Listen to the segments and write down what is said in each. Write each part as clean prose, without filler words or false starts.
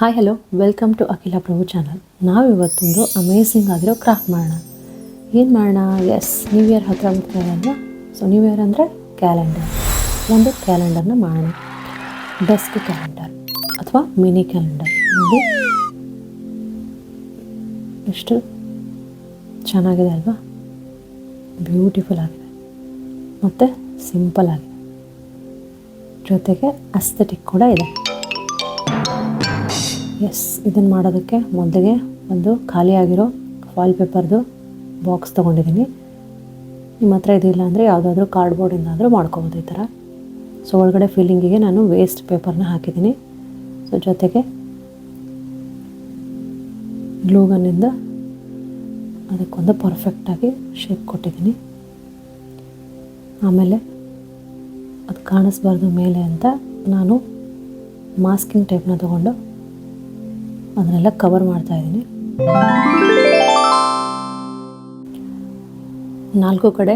Hi hello welcome to ಅಖಿಲ ಪ್ರಭು channel. ನಾವಿವತ್ತೊಂದು amazing ಆಗಿರೋ craft ಮಾಡೋಣ. ಏನು ಮಾಡೋಣ? ಎಸ್, ನ್ಯೂ ಇಯರ್ ಹತ್ರ ಬರ್ತಾ ಇದೆ ಅಲ್ವಾ? ಸೊ ನ್ಯೂ ಇಯರ್ ಅಂದರೆ ಕ್ಯಾಲೆಂಡರ್. ಒಂದು ಕ್ಯಾಲೆಂಡರ್ನ ಮಾಡೋಣ. ಡೆಸ್ಕ್ ಕ್ಯಾಲೆಂಡರ್ ಅಥವಾ ಮಿನಿ ಕ್ಯಾಲೆಂಡರ್. ನೋಡಿ ಎಷ್ಟು ಚೆನ್ನಾಗಿದೆ ಅಲ್ವಾ? ಬ್ಯೂಟಿಫುಲ್ ಆಗಿದೆ ಮತ್ತು ಸಿಂಪಲ್ ಆಗಿದೆ, ಜೊತೆಗೆ ಅಸ್ಥೆಟಿಕ್ ಕೂಡ ಇದೆ. ಎಸ್, ಇದನ್ನು ಮಾಡೋದಕ್ಕೆ ಮೊದಲಿಗೆ ಒಂದು ಖಾಲಿಯಾಗಿರೋ ಫಾಯಿಲ್ ಪೇಪರ್ದು ಬಾಕ್ಸ್ ತೊಗೊಂಡಿದ್ದೀನಿ. ನಿಮ್ಮ ಹತ್ರ ಇದಿಲ್ಲ ಅಂದರೆ ಯಾವುದಾದ್ರೂ ಕಾರ್ಡ್ಬೋರ್ಡಿಂದಾದರೂ ಮಾಡ್ಕೋಬೋದು ಈ ಥರ. ಸೊ ಒಳಗಡೆ ಫಿಲ್ಲಿಂಗಿಗೆ ನಾನು ವೇಸ್ಟ್ ಪೇಪರ್ನ ಹಾಕಿದ್ದೀನಿ. ಸೊ ಜೊತೆಗೆ ಗ್ಲೂಗನ್ನಿಂದ ಅದಕ್ಕೊಂದು ಪರ್ಫೆಕ್ಟಾಗಿ ಶೇಪ್ ಕೊಟ್ಟಿದ್ದೀನಿ. ಆಮೇಲೆ ಅದು ಕಾಣಿಸ್ಬಾರ್ದು ಮೇಲೆ ಅಂತ ನಾನು ಮಾಸ್ಕಿಂಗ್ ಟೇಪ್ನ ತೊಗೊಂಡು ಅದನ್ನೆಲ್ಲ ಕವರ್ ಮಾಡ್ತಾಯಿದ್ದೀನಿ. 4 ಕಡೆ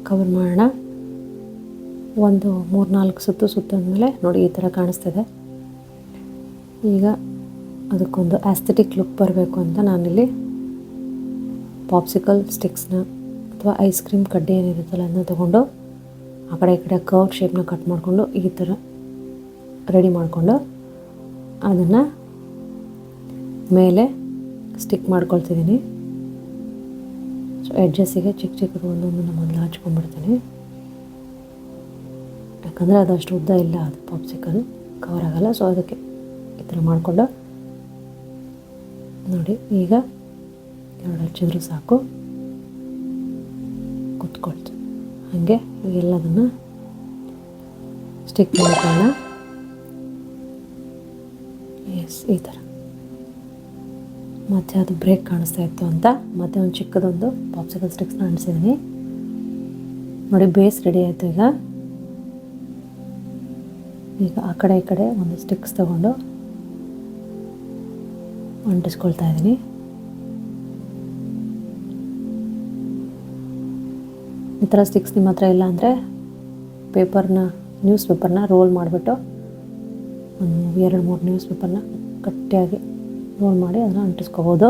ಕವರ್ ಮಾಡೋಣ. ಒಂದು 3-4 ಸುತ್ತು ಸುತ್ತಾದ್ಮೇಲೆ ನೋಡಿ ಈ ಥರ ಕಾಣಿಸ್ತಿದೆ. ಈಗ ಅದಕ್ಕೊಂದು ಆಸ್ಥೆಟಿಕ್ ಲುಕ್ ಬರಬೇಕು ಅಂತ ನಾನಿಲ್ಲಿ ಪಾಪ್ಸಿಕಲ್ ಸ್ಟಿಕ್ಸ್ನ ಅಥವಾ ಐಸ್ ಕ್ರೀಮ್ ಕಡ್ಡಿ ಏನಿರುತ್ತಲ್ಲ ಅದನ್ನ ತೊಗೊಂಡು ಆ ಕಡೆ ಈ ಕಡೆ ಕರ್ವ್ ಶೇಪ್ನ ಕಟ್ ಮಾಡಿಕೊಂಡು ಈ ಥರ ರೆಡಿ ಮಾಡಿಕೊಂಡು ಅದನ್ನು ಮೇಲೆ ಸ್ಟಿಕ್ ಮಾಡ್ಕೊಳ್ತಿದ್ದೀನಿ. ಸೊ ಎಡ್ಜಸ್ಸಿಗೆ ಚಿಕ್ಕ ಚಿಕ್ಕದು ಒಂದೊಂದನ್ನು ಮೊದಲು ಹಚ್ಕೊಂಡ್ಬಿಡ್ತೀನಿ, ಯಾಕಂದರೆ ಅದಷ್ಟು ಉದ್ದ ಇಲ್ಲ, ಅದು ಪಾಪ್ಸಿಕಲ್ ಕವರ್ ಆಗೋಲ್ಲ. ಸೊ ಅದಕ್ಕೆ ಈ ಥರ ಮಾಡಿಕೊಂಡು ನೋಡಿ ಈಗ 2 ಹಚ್ಚಿದ್ರು ಸಾಕು, ಕುತ್ಕೊಳ್ತು. ಹಾಗೆ ಎಲ್ಲದನ್ನು ಸ್ಟಿಕ್ ಮಾಡ್ಕೊಳ್ಳೋಣ. ಎಸ್, ಈ ಥರ. ಮತ್ತು ಅದು ಬ್ರೇಕ್ ಕಾಣಿಸ್ತಾ ಇತ್ತು ಅಂತ ಮತ್ತೆ ಒಂದು ಚಿಕ್ಕದೊಂದು ಪಾಪ್ಸಿಕಲ್ ಸ್ಟಿಕ್ಸ್ನ ಅಂಟಿಸಿದ್ದೀನಿ. ನೋಡಿ ಬೇಸ್ ರೆಡಿ ಆಯಿತು. ಈಗ ಆ ಕಡೆ ಈ ಕಡೆ ಒಂದು ಸ್ಟಿಕ್ಸ್ ತೊಗೊಂಡು ಅಂಟಿಸ್ಕೊಳ್ತಾ ಇದ್ದೀನಿ. ಈ ಥರ ಸ್ಟಿಕ್ಸ್ ನಿಮ್ಮ ಹತ್ರ ಇಲ್ಲ ಅಂದರೆ ನ್ಯೂಸ್ ಪೇಪರ್ನ ರೋಲ್ ಮಾಡಿಬಿಟ್ಟು ಒಂದು 2-3 ನ್ಯೂಸ್ ಪೇಪರ್ನ ಗಟ್ಟಿಯಾಗಿ ರೋಲ್ ಮಾಡಿ ಅದನ್ನು ಅಂಟಿಸ್ಕೋಬೋದು.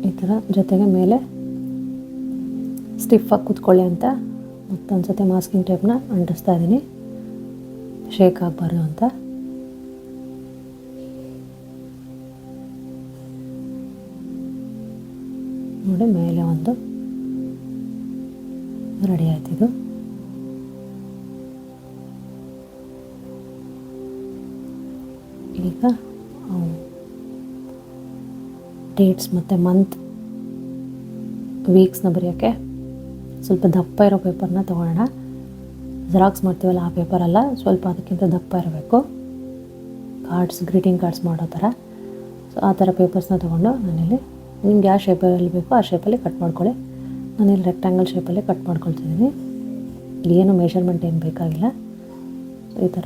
ಈ ಥರ. ಜೊತೆಗೆ ಮೇಲೆ ಸ್ಟಿಫಾಗಿ ಕೂತ್ಕೊಳ್ಳಿ ಅಂತ ಮತ್ತೊಂದು ಸತಿ ಮಾಸ್ಕಿಂಗ್ ಟೇಪ್ನ ಅಂಟಿಸ್ತಾ ಇದ್ದೀನಿ, ಶೇಕ್ ಆಗಬಾರ್ದು ಅಂತ. ನೋಡಿ ಮೇಲೆ ಒಂದು ರೆಡಿ ಆಯ್ತಿದು. ಈಗ ಡೇಟ್ಸ್ ಮತ್ತು ಮಂತ್ ವೀಕ್ಸ್ನ ಬರೆಯೋಕ್ಕೆ ಸ್ವಲ್ಪ ದಪ್ಪ ಇರೋ ಪೇಪರ್ನ ತೊಗೊಳ್ಳೋಣ. ಜೆರಾಕ್ಸ್ ಮಾಡ್ತೀವಲ್ಲ ಆ ಪೇಪರಲ್ಲ, ಸ್ವಲ್ಪ ಅದಕ್ಕಿಂತ ದಪ್ಪ ಇರಬೇಕು. ಗ್ರೀಟಿಂಗ್ ಕಾರ್ಡ್ಸ್ ಮಾಡೋ ಥರ. ಸೊ ಆ ಥರ ಪೇಪರ್ಸ್ನ ತೊಗೊಂಡು ನಾನಿಲ್ಲಿ ನಿಮ್ಗೆ ಯಾವ ಶೇಪಲ್ಲಿ ಬೇಕೋ ಆ ಶೇಪಲ್ಲಿ ಕಟ್ ಮಾಡ್ಕೊಳ್ಳಿ. ನಾನಿಲ್ಲಿ ರೆಕ್ಟ್ಯಾಂಗಲ್ ಶೇಪಲ್ಲಿ ಕಟ್ ಮಾಡ್ಕೊಳ್ತಿದ್ದೀನಿ. ಏನು ಮೆಷರ್ಮೆಂಟ್ ಏನು ಬೇಕಾಗಿಲ್ಲ. ಸೊ ಈ ಥರ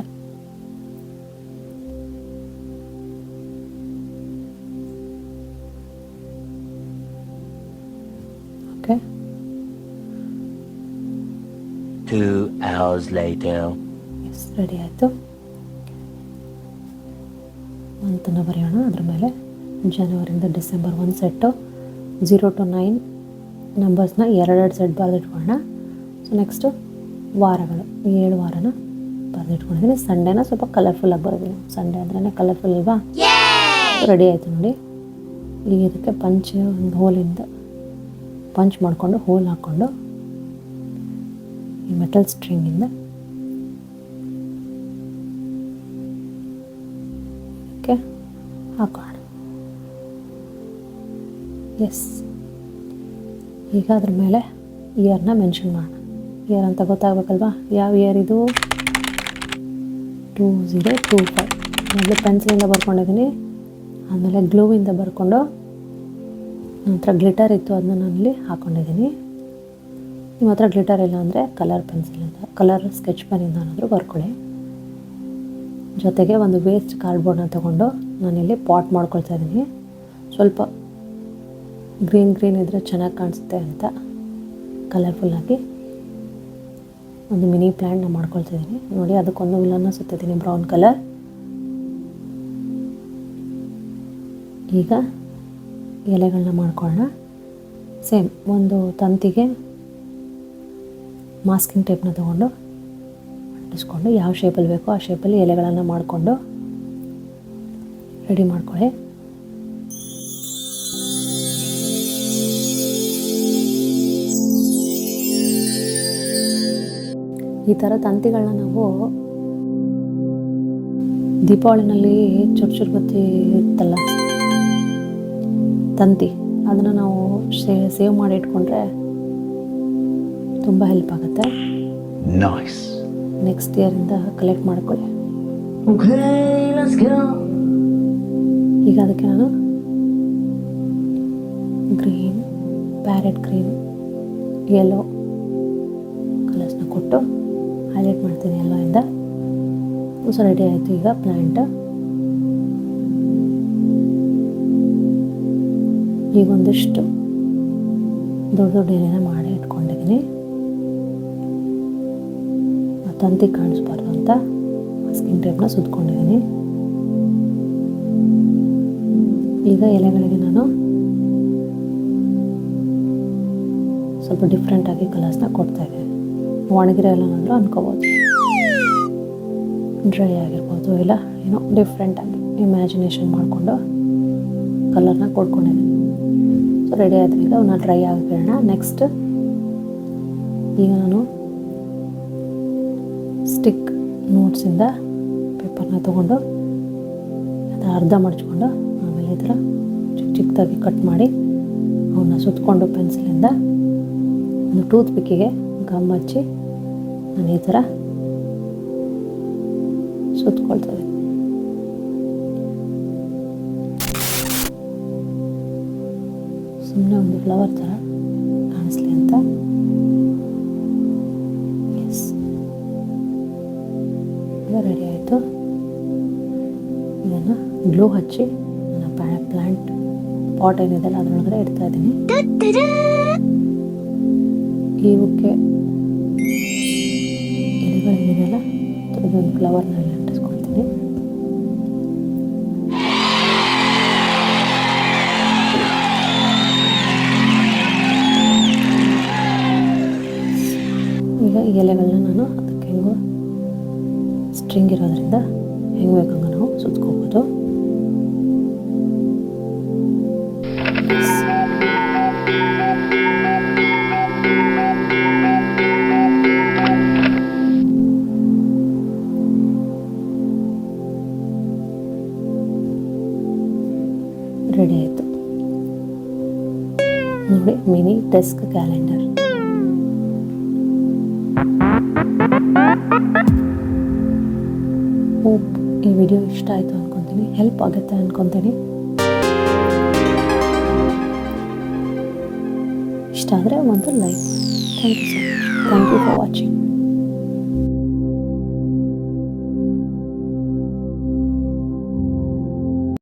okay. 2 hours later. Yes, ready ಆಯಿತು. ಮಂತನ್ನು ಬರೆಯೋಣ. ಅದ್ರ ಮೇಲೆ ಜನವರಿಯಿಂದ ಡಿಸೆಂಬರ್ ಒಂದು ಸೆಟ್ಟು 0 to 9 ನಂಬರ್ಸ್ನ 2 ಸೆಟ್ ಬರೆದಿಟ್ಕೊಳ್ಳೋಣ. ಸೊ ನೆಕ್ಸ್ಟು ವಾರಗಳು 7 ವಾರನ ಬರೆದಿಟ್ಕೊಂಡಿದ್ದೀನಿ. ಸಂಡೇನ ಸ್ವಲ್ಪ ಕಲರ್ಫುಲ್ಲಾಗಿ ಬರೆದಿದ್ದೀನಿ. ಸಂಡೇ ಅಂದ್ರೇ ಕಲರ್ಫುಲ್ ಅಲ್ವಾ? ರೆಡಿ ಆಯಿತು ನೋಡಿ. ಈಗ ಇದಕ್ಕೆ ಒಂದು ಹೋಲಿಂದ ಪಂಚ್ ಮಾಡಿಕೊಂಡು ಹೋಲ್ ಹಾಕ್ಕೊಂಡು ಈ ಮೆಟಲ್ ಸ್ಟ್ರಿಂಗಿಂದ ಇದಕ್ಕೆ ಹಾಕೋಣ. ಎಸ್, ಈಗ ಅದ್ರ ಮೇಲೆ ಇಯರ್ನ ಮೆನ್ಷನ್ ಮಾಡೋಣ. ಇಯರ್ ಅಂತ ಗೊತ್ತಾಗಬೇಕಲ್ವಾ? ಯಾವ ಇಯರ್ ಇದು? 2025. ಮೊದಲು ಪೆನ್ಸಿಲಿಂದ ಬರ್ಕೊಂಡಿದ್ದೀನಿ, ಆಮೇಲೆ ಗ್ಲೂವಿಂದ ಬರ್ಕೊಂಡು ನನ್ನ ಹತ್ರ ಗ್ಲಿಟರ್ ಇತ್ತು, ಅದನ್ನ ನಾನಿಲ್ಲಿ ಹಾಕ್ಕೊಂಡಿದ್ದೀನಿ. ನಿಮ್ಮ ಹತ್ರ ಗ್ಲಿಟರ್ ಇಲ್ಲ ಅಂದರೆ ಕಲರ್ ಸ್ಕೆಚ್ ಪೆನ್ನಿಂದ ಏನಾದರೂ ಬರ್ಕೊಳ್ಳಿ. ಜೊತೆಗೆ ಒಂದು ವೇಸ್ಟ್ ಕಾರ್ಡ್ಬೋರ್ಡ್ನ ತೊಗೊಂಡು ನಾನಿಲ್ಲಿ ಪಾಟ್ ಮಾಡ್ಕೊಳ್ತಾ ಇದ್ದೀನಿ. ಸ್ವಲ್ಪ ಗ್ರೀನ್ ಇದ್ದರೆ ಚೆನ್ನಾಗಿ ಕಾಣಿಸುತ್ತೆ ಅಂತ ಕಲರ್ಫುಲ್ಲಾಗಿ ಒಂದು ಮಿನಿ ಪ್ಲ್ಯಾಂಟ್ನ ಮಾಡ್ಕೊಳ್ತಿದ್ದೀನಿ ನೋಡಿ. ಅದಕ್ಕೊಂದು ಹುಲ್ಲನ್ನು ಸುತ್ತಿದ್ದೀನಿ ಬ್ರೌನ್ ಕಲರ್. ಈಗ ಎಲೆಗಳನ್ನ ಮಾಡ್ಕೊಳ್ಳೋಣ. ಸೇಮ್ ಒಂದು ತಂತಿಗೆ ಮಾಸ್ಕಿಂಗ್ ಟೇಪ್ನ ತೊಗೊಂಡು ಅಂಟಿಸ್ಕೊಂಡು ಯಾವ ಶೇಪಲ್ಲಿ ಬೇಕೋ ಆ ಶೇಪಲ್ಲಿ ಎಲೆಗಳನ್ನು ಮಾಡಿಕೊಂಡು ರೆಡಿ ಮಾಡ್ಕೊಳ್ಳಿ. ಈ ಥರ ತಂತಿಗಳನ್ನ ನಾವು ದೀಪಾವಳಿನಲ್ಲಿ ಚುರುಚುರು ಬತ್ತಿ ಇರುತ್ತಲ್ಲ ತಂತಿ, ಅದನ್ನು ನಾವು ಸೇವ್ ಮಾಡಿ ಇಟ್ಕೊಂಡ್ರೆ ತುಂಬ ಹೆಲ್ಪ್ ಆಗುತ್ತೆ. ನೆಕ್ಸ್ಟ್ ಇಯರಿಂದ ಕಲೆಕ್ಟ್ ಮಾಡ್ಕೊಳ್ಳಿ. ಈಗ ಅದಕ್ಕೆ ನಾನು ಗ್ರೀನ್, ಪ್ಯಾರೆಟ್ ಗ್ರೀನ್, ಯೆಲ್ಲೋ ಕಲರ್ಸ್ನ ಕೊಟ್ಟು ಹೈಲೈಟ್ ಮಾಡ್ತೀನಿ ಎಲ್ಲೋಯಿಂದ. ಸೊ ರೆಡಿ ಆಯಿತು ಈಗ ಪ್ಲ್ಯಾಂಟ್. ಈಗ ಒಂದಿಷ್ಟು ದೊಡ್ಡ ದೊಡ್ಡ ಎಲೆನ ಮಾಡಿ ಇಟ್ಕೊಂಡಿದ್ದೀನಿ. ತಂತಿ ಕಾಣಿಸ್ಬಾರ್ದು ಅಂತ ಮಾಸ್ಕಿಂಗ್ ಟೇಪ್ನ ಸುತ್ಕೊಂಡಿದ್ದೀನಿ. ಈಗ ಎಲೆಗಳಿಗೆ ನಾನು ಸ್ವಲ್ಪ ಡಿಫ್ರೆಂಟಾಗಿ ಕಲರ್ಸ್ನ ಕೊಡ್ತಾಯಿದ್ದೀನಿ. ಒಣಗಿರೋ ಎಲ್ಲನಾದರೂ ಅನ್ಕೋಬೋದು, ಡ್ರೈ ಆಗಿರ್ಬೋದು, ಇಲ್ಲ ಏನೋ ಡಿಫ್ರೆಂಟಾಗಿ ಇಮ್ಯಾಜಿನೇಷನ್ ಮಾಡಿಕೊಂಡು ಕಲರ್ನ ಕೊಡ್ಕೊಂಡಿದ್ದೀನಿ. ಸೊ ರೆಡಿ ಆಯ್ತು. ಈಗ ಅವನ್ನ ಡ್ರೈ ಆಗಿಬಿಡೋಣ. ನೆಕ್ಸ್ಟ್ ಈಗ ನಾನು ಸ್ಟಿಕ್ ನೋಟ್ಸಿಂದ ಪೇಪರ್ನ ತೊಗೊಂಡು ಅದರ ಅರ್ಧ ಮಡ್ಚ್ಕೊಂಡು ಆಮೇಲೆ ಈ ಥರ ಚಿಕ್ಕ ಚಿಕ್ಕದಾಗಿ ಕಟ್ ಮಾಡಿ ಅವನ್ನ ಸುತ್ತಕೊಂಡು ಪೆನ್ಸಿಲಿಂದ ಒಂದು ಟೂತ್ ಪಿಕ್ಕಿಗೆ ಗಮ್ ಹಚ್ಚಿ ನಾನು ಈ ಥರ ಸುತ್ಕೊಳ್ತೇವೆ. ಸುಮ್ಮನೆ ಒಂದು ಫ್ಲವರ್ ಥರ ಕಾಣಿಸ್ಲಿ ಅಂತ. ಎಸ್, ಈಗ ರೆಡಿ ಆಯಿತು. ಇದನ್ನು ಗ್ಲೂ ಹಚ್ಚಿ ನನ್ನ ಪ್ಲ್ಯಾಂಟ್ ಪಾಟ್ ಏನಿದೆಲ್ಲ ಅದರೊಳಗಡೆ ಇಡ್ತಾ ಇದ್ದೀನಿ. ಇವಕ್ಕೆ ಎಲೆಗಳೇನಿದೆಯಲ್ಲ ಅದೊಂದು ಫ್ಲವರ್ನಲ್ಲಿ ಅಂಟಿಸ್ಕೊಳ್ತೀನಿ. ಈಗ ಈ ಎಲೆಗಳನ್ನ ನಾನು ಅದಕ್ಕೆ ಹೆಂಗೋ ಸ್ಟ್ರಿಂಗ್ ಇರೋದ್ರಿಂದ ಹೆಂಗೆ ಬೇಕಂಗ ನಾವು ಸುತ್ಕೋಬೋದು. ರೆಡಿ ಆಯಿತು ನೋಡಿ, ಮಿನಿ ಡೆಸ್ಕ್ ಕ್ಯಾಲೆಂಡರ್. ಹೋಪ್ ಈ ವಿಡಿಯೋ ಇಷ್ಟ ಆಯಿತು ಅಂದ್ಕೊತೀನಿ, ಹೆಲ್ಪ್ ಆಗುತ್ತೆ ಅಂದ್ಕೊತೀನಿ. ಇಷ್ಟ ಆದರೆ ಒಂದು like. Thank you so much. Thank you for watching.